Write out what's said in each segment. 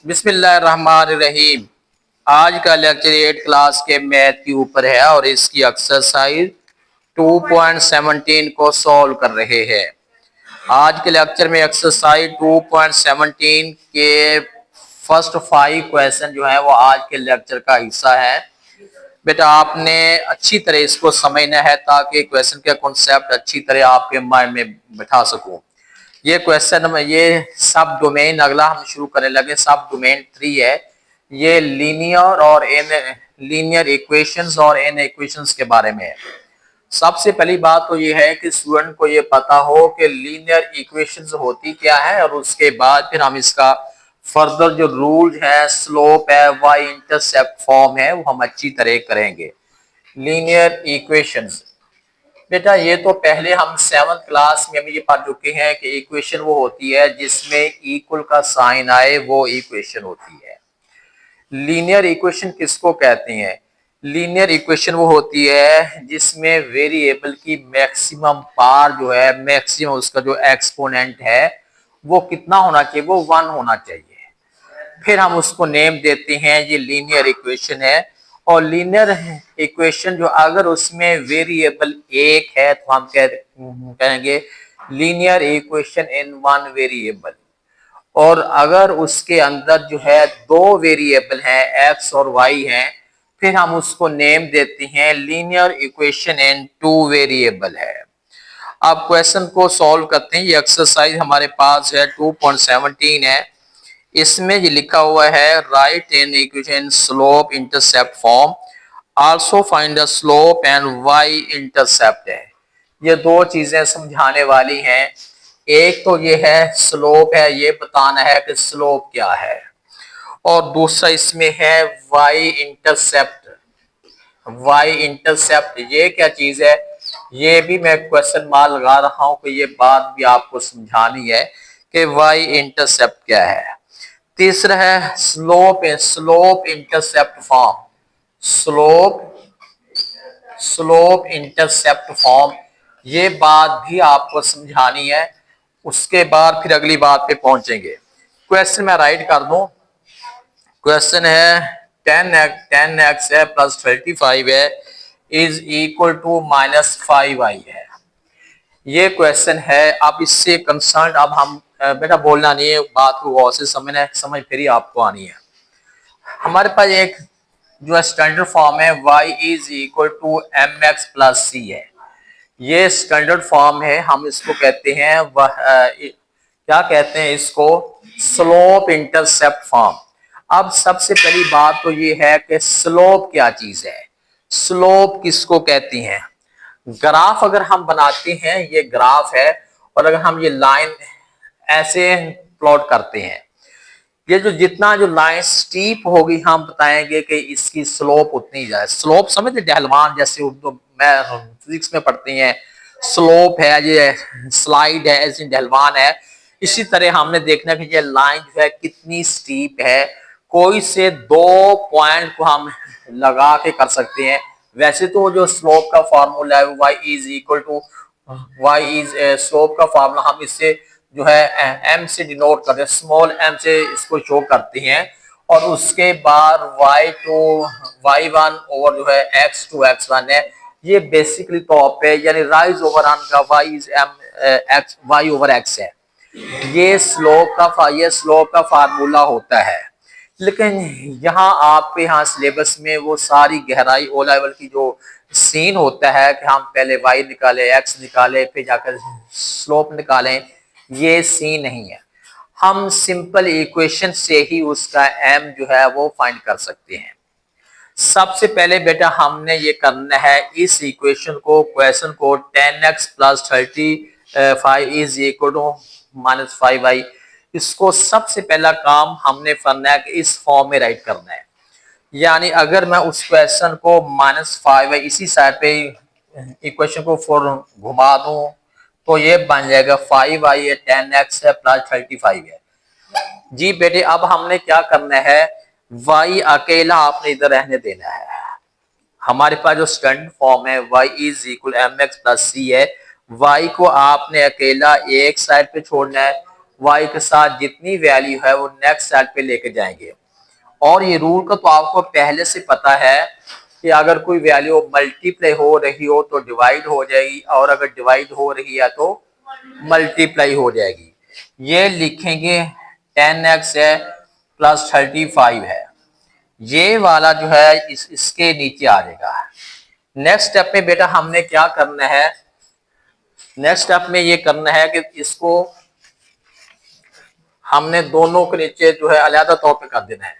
बिस्मिल्लाहिर्रहमानिर्रहीम। आज का लेक्चर 8 क्लास के मैथ के ऊपर है और इसकी एक्सरसाइज 2.17 को सॉल्व कर रहे हैं। आज के लेक्चर में एक्सरसाइज 2.17 के फर्स्ट 5 क्वेश्चन जो है वो आज के लेक्चर का हिस्सा है। बेटा आपने अच्छी तरह इसको समझना है ताकि क्वेश्चन के कॉन्सेप्ट अच्छी तरह आपके माइंड में बैठा सकूं। ये क्वेश्चन में ये सब डोमेन अगला हम शुरू करने लगे। सब डोमेन 3 है। ये लीनियर और इन लीनियर इक्वेशंस और इन इक्वेशंस के बारे में है। सबसे पहली बात तो ये है कि स्टूडेंट को ये पता हो कि लीनियर इक्वेशंस होती क्या है और उसके बाद फिर हम इसका फर्दर जो रूल है, स्लोप है, वाई इंटरसेप्ट फॉर्म है, वो हम अच्छी तरह करेंगे। लीनियर इक्वेशंस बेटा ये तो पहले हम 7th क्लास में भी ये पढ़ चुके हैं कि इक्वेशन वो होती है जिसमें इक्वल का साइन आए, वो इक्वेशन होती है। लीनियर इक्वेशन किसको कहते हैं? लीनियर इक्वेशन वो होती है जिसमें वेरिएबल की मैक्सिमम पावर जो है, मैक्सिमम उसका जो एक्सपोनेंट है वो कितना होना चाहिए, वो 1 होना चाहिए। फिर हम उसको नेम देते हैं, ये लीनियर इक्वेशन है। और लीनियर इक्वेशन जो अगर उसमें वेरिएबल एक है तो हम कहेंगे linear equation in one variable. और अगर उसके अंदर जो है दो वेरिएबल हैं, एक्स और वाई हैं, फिर हम उसको नेम देते हैं linear equation in two variable है। अब क्वेश्चन को सॉल्व करते हैं। ये एक्सरसाइज हमारे पास है 2.17 है। इसमें ये लिखा हुआ है write in equation slope intercept form, also find the slope and y intercept है। ये दो चीजें समझाने वाली हैं। एक तो ये है स्लोप है, ये बताना है कि स्लोप क्या है, और दूसरा इसमें है वाई इंटरसेप्ट। वाई इंटरसेप्ट ये क्या चीज है, ये भी मैं क्वेश्चन मार्क लगा रहा हूं कि ये बात भी आपको समझानी है कि वाई इंटरसेप्ट क्या है। तीसरा है slope, slope intercept form, slope slope intercept form, ये बात भी आपको समझानी है। उसके बाद फिर अगली बात पे पहुंचेंगे। क्वेश्चन मैं राइट कर दूं। क्वेश्चन है 10x है प्लस 35 है इज इक्वल टू -5y है। ये क्वेश्चन है। अब इससे कंसर्न अब हम बेटा बोलना नहीं है, बात को गौर से समझना, समझ फिर ही आपको आनी है। हमारे पास एक जो स्टैंडर्ड फॉर्म है y is equal to mx plus C है। ये स्टैंडर्ड फॉर्म है, हम इसको कहते हैं क्या कहते हैं इसको, स्लोप इंटरसेप्ट फॉर्म। अब सबसे पहली बात तो ये है कि स्लोप क्या चीज है, स्लोप किसको कहती हैं। ग्राफ अगर हम बनाते हैं, ये ग्राफ है, और अगर हम ये लाइन ऐसे प्लॉट करते हैं, ये जो जितना जो लाइन स्टीप होगी हम बताएंगे कि इसकी स्लोप उतनी जाए। स्लोप समझते, ढलवान, जैसे उर्दू में फिजिक्स में पढ़ते हैं, स्लोप है, ये स्लाइड है, ऐसी ढलवान है। इसी तरह हमने देखना कि ये लाइन जो है कितनी स्टीप है। कोई से दो पॉइंट को हम लगा के कर सकते हैं। वैसे तो जो स्लोप का फार्मूला है y is equal to y is slope का फार्मूला हम इससे जो है m से डिनोट करते हैं, स्मॉल m से इसको शो करते हैं। और उसके बाद y1 ओवर जो है x टू x1 है। ये बेसिकली टॉप है, यानी राइज ओवर ऑन का y is y over x है। ये स्लोप का फार्मूला होता है। लेकिन यहाँ आपके यहाँ सिलेबस में वो सारी गहराई ओ लेवल की जो सीन होता है कि हम पहले y निकाले, x निकाले, फिर जाकर स्लोप निकालें, ये सीन नहीं है। हम सिंपल इक्वेशन से ही उसका m जो है वो फाइंड कर सकते हैं। सबसे पहले बेटा हमने ये करना है, इस इक्वेशन को, क्वेश्चन को 10x plus 35 is equal to -5y, इसको सबसे पहला काम हमने करना है कि इस फॉर्म में राइट करना है। यानी अगर मैं उस क्वेश्चन को -5y इसी साइड पे इक्वेशन को फोर घुमा दूं तो ये बन जाएगा 5y है, 10x है, प्लस 35 है। जी बेटे अब हमने क्या करना है, y अकेला आपने इधर रहने देना है। हमारे पास जो स्टैंडर्ड फॉर्म है y is equal mx plus C है, y को आपने अकेला एक साइड पे छोड़ना है, y के साथ जितनी वैल्यू है वो नेक्स्ट साइड पे लेके जाएंगे। और ये रूल का तो आपको पहले से पता है कि अगर कोई वैल्यू मल्टीप्लाई हो रही हो तो डिवाइड हो जाएगी, और अगर डिवाइड हो रही है तो मल्टीप्लाई हो जाएगी। ये लिखेंगे 10x है प्लस 35 है, ये वाला जो है इसके नीचे आ जाएगा। नेक्स्ट स्टेप में बेटा हमने क्या करना है, नेक्स्ट स्टेप में ये करना है कि इसको हमने दोनों के नीचे जो है अलग तौर पे कर देना है।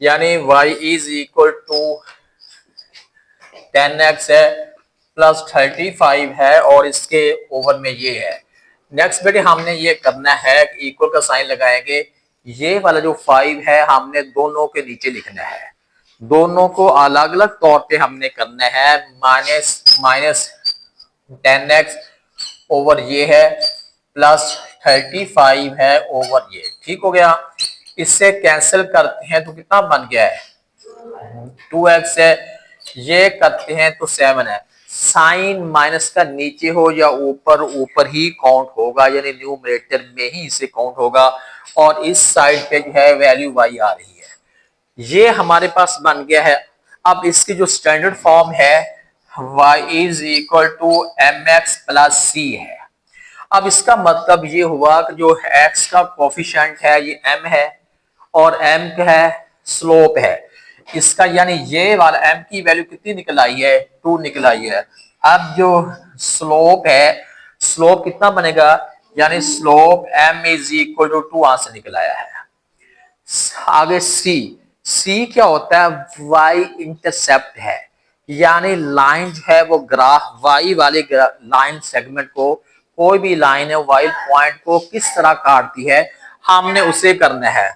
यानी y is equal to 10x है प्लस 35 है और इसके ओवर में ये है। नेक्स्ट बेटे हमने ये करना है कि इक्वल का साइन लगाएंगे, ये वाला जो 5 है हमने दोनों के नीचे लिखना है। दोनों को अलग अलग तौर पे हमने करना है। माइनस 10x ओवर ये है प्लस 35 है ओवर ये। ठीक हो गया। इससे कैंसिल करते हैं तो कितना बन गया है, 2x है, ये करते हैं तो 7 है। साइन माइनस का नीचे हो या ऊपर, ऊपर ही काउंट होगा, यानी न्यूमरेटर में ही इसे काउंट होगा। और इस साइड पे जो है वैल्यू y आ रही है। ये हमारे पास बन गया है। अब इसकी जो स्टैंडर्ड फॉर्म है y is equal to mx plus c है। अब इसका मतलब ये हुआ कि जो x का कोफिशिएंट है ये m है और m का है स्लोप है इसका, यानी ये वाला m की वैल्यू कितनी निकल आई है, 2 निकल आई है। अब जो स्लोप है, स्लोप कितना बनेगा, यानी slope m is equal to 2 वहां से निकल आया है। आगे c क्या होता है, y इंटरसेप्ट है, यानी लाइन जो है वो ग्राफ y वाले लाइन सेगमेंट को, कोई भी लाइन है y पॉइंट को किस तरह काटती है हमने उसे करना है।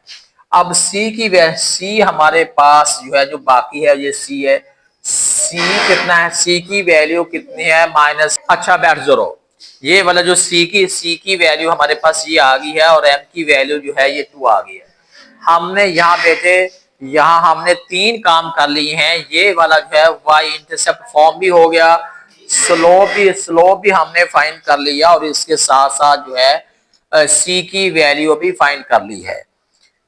अब c हमारे पास जो है जो बाकी है ये c है। c कितना है, c की वैल्यू कितनी है माइनस, अच्छा बैठ जरो, ये वाला जो c की वैल्यू हमारे पास ये आ गई है और m की वैल्यू जो है ये 2 आ गई है। हमने यहाँ बेटे यहाँ हमने 3 काम कर लिए हैं। ये वाला जो है y इंटरसेप्ट फॉर्म भी हो गया, स्लोप भी हमने फाइंड कर लिया और इसके साथ साथ जो है c की वैल्यू भी फाइंड कर ली है।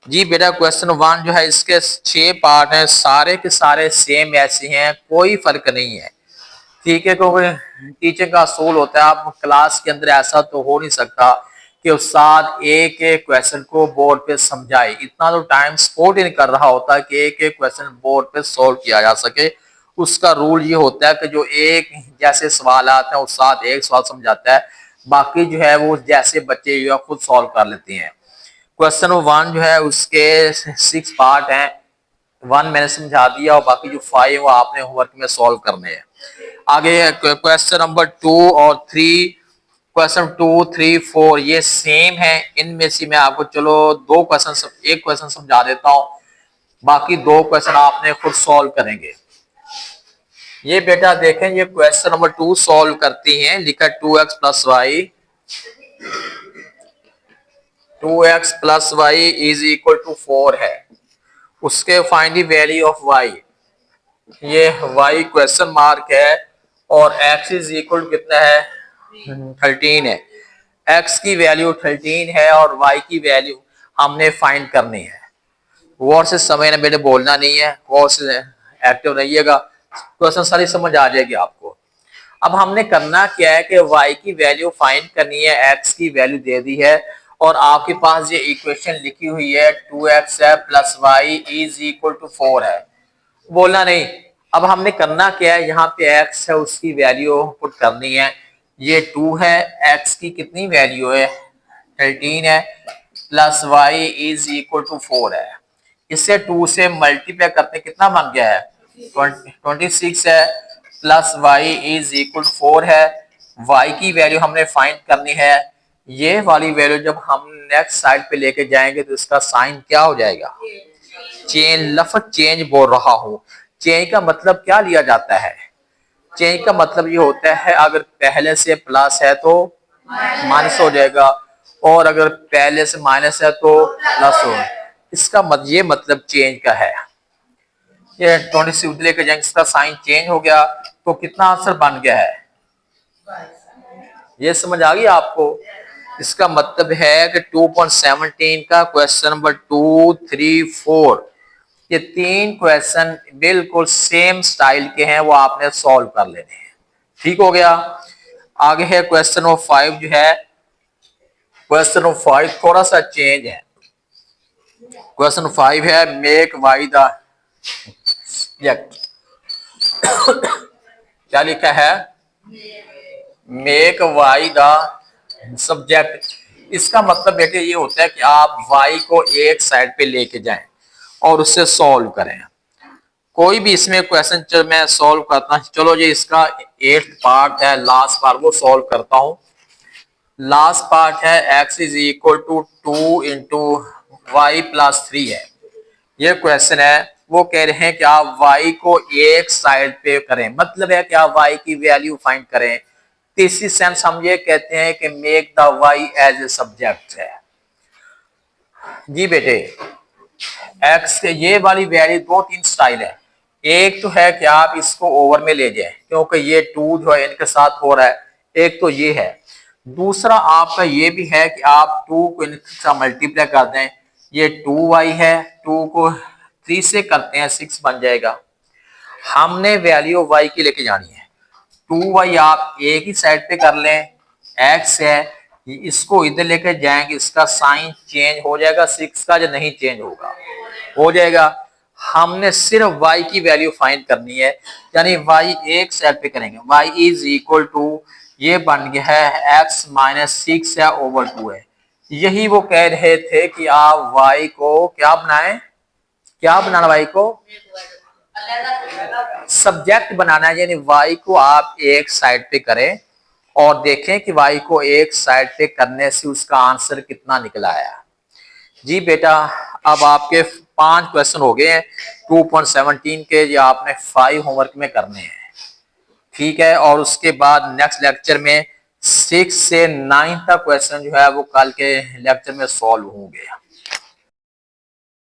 जी बेटा क्वेश्चन 1 जो है इसके 6 पार्ट हैं, सारे के सारे सेम ऐसे हैं, कोई फर्क नहीं है। ठीक है, क्योंकि टीचिंग का असूल होता है, आप क्लास के अंदर ऐसा तो हो नहीं सकता कि उस्ताद एक एक क्वेश्चन को बोर्ड पे समझाए। इतना तो टाइम सपोर्ट ही नहीं कर रहा होता कि एक एक क्वेश्चन बोर्ड पे सॉल्व किया जा सके। उसका रूल ये होता है कि जो एक जैसे सवाल आते हैं उस्ताद एक सवाल समझाता है, बाकी जो है वो जैसे बच्चे जो है खुद सॉल्व कर लेते हैं। क्वेश्चन 1 जो है उसके 6 पार्ट हैं, 1 मैंने समझा दिया और बाकी जो 5 वो आपने होमवर्क में सॉल्व करने हैं। आगे क्वेश्चन नंबर 2 और 3, क्वेश्चन 2, 3, 4 ये सेम है। इनमें से मैं आपको चलो एक क्वेश्चन समझा देता हूं, बाकी 2 क्वेश्चन आपने खुद सॉल्व करेंगे। ये बेटा देखें, ये क्वेश्चन नंबर 2 सॉल्व करती हैं। लिखा 2x plus y, 2x plus y is equal to 4 है। उसके find the value of y, ये y क्वेश्चन मार्क है और x इज इक्वल कितना है 13 है। x की वैल्यू 13 है और y की वैल्यू हमने फाइंड करनी है। गौर से समय ना बेटे बोलना नहीं है, गौर से एक्टिव रहिएगा, क्वेश्चन सारी समझ आ जाएगी आपको। अब हमने करना क्या है कि y की वैल्यू फाइंड करनी है, x की वैल्यू दे दी है और आपके पास ये इक्वेशन लिखी हुई है 2x है plus y is equal to 4 है, बोलना नहीं। अब हमने करना क्या है, यहाँ पे x है उसकी वैल्यू पुट करनी है। ये 2 है, x की कितनी वैल्यू है 13 है, plus y is equal to 4 है। इससे 2 से मल्टीप्लाई करते कितना बन गया है 26 है, प्लस वाई इज इक्वल 4 है। y की वैल्यू हमने फाइंड करनी है। ये वाली वैल्यू जब हम नेक्स्ट साइड पे लेके जाएंगे तो इसका साइन क्या हो जाएगा, चेंज, लफ्ज चेंज बोल रहा हूं। चेंज का मतलब क्या लिया जाता है, चेंज का मतलब ये होता है अगर पहले से प्लस है तो माइनस हो जाएगा और अगर पहले से माइनस है तो प्लस हो। इसका ये मतलब चेंज का है। ये 26 लेके जाएंगे, इसका साइन चेंज हो गया तो कितना आंसर बन गया है, ये समझ आ गई आपको। इसका मतलब है कि 2.17 का क्वेश्चन नंबर 2, 3, 4 ये 3 क्वेश्चन बिल्कुल सेम स्टाइल के हैं, वो आपने सॉल्व कर लेने हैं। ठीक हो गया। आगे है क्वेश्चन नंबर 5 जो है, क्वेश्चन नंबर 5 थोड़ा सा चेंज है। क्वेश्चन 5 है मेक वाई द क्या लिखा है, मेक वाई द सब्जेक्ट। इसका मतलब बेटे ये होता है कि आप वाई को एक साइड पे लेके जाएं और उससे सॉल्व करें। कोई भी इसमें क्वेश्चन जो मैं सॉल्व करता हूं, चलो जी इसका 8th पार्ट है, लास्ट पार्ट वो सॉल्व करता हूं। लास्ट पार्ट है x is equal to 2 into y plus 3 है। ये क्वेश्चन है, वो कह रहे हैं कि आप y को एक साइड पे करें, मतलब है कि आप y की वैल्यू फाइंड करें। तीसरी सेंस हम ये कहते हैं कि make the y as a subject है। जी बेटे x के ये वाली वैल्यू 2-3 स्टाइल है। एक तो है कि आप इसको ओवर में ले जाएं क्योंकि ये 2 जो है इनके साथ हो रहा है, एक तो ये है। दूसरा आपका ये भी है कि आप 2 को इनके साथ मल्टीप्लाई कर दें, ये 2y है, 2 को 3 से करते हैं 6 बन जाएगा। हमने वैल्यू y की लेके जानी है, 2y आप एक ही साइड पे कर लें, x है इसको इधर लेकर जाएंगे, इसका साइन चेंज हो जाएगा, 6 का जो नहीं चेंज होगा, हो जाएगा। हमने सिर्फ y की वैल्यू फाइंड करनी है, यानी y एक साइड पे करेंगे, y इज इक्वल टू ये बन गया है x माइनस 6 है ओवर 2 है। यही वो कह रहे थे कि आप y को क्या बनाएं, क्या बनाना, y को सब्जेक्ट बनाना है, यानी y को आप एक साइड पे करें और देखें कि y को एक साइड पे करने से उसका आंसर कितना निकला आया। जी बेटा अब आपके 5 क्वेश्चन हो गए हैं 2.17 के, ये आपने 5 होमवर्क में करने हैं। ठीक है, और उसके बाद नेक्स्ट लेक्चर में 6 से 9 तक क्वेश्चन जो है वो कल के लेक्चर में सॉल्व होंगे।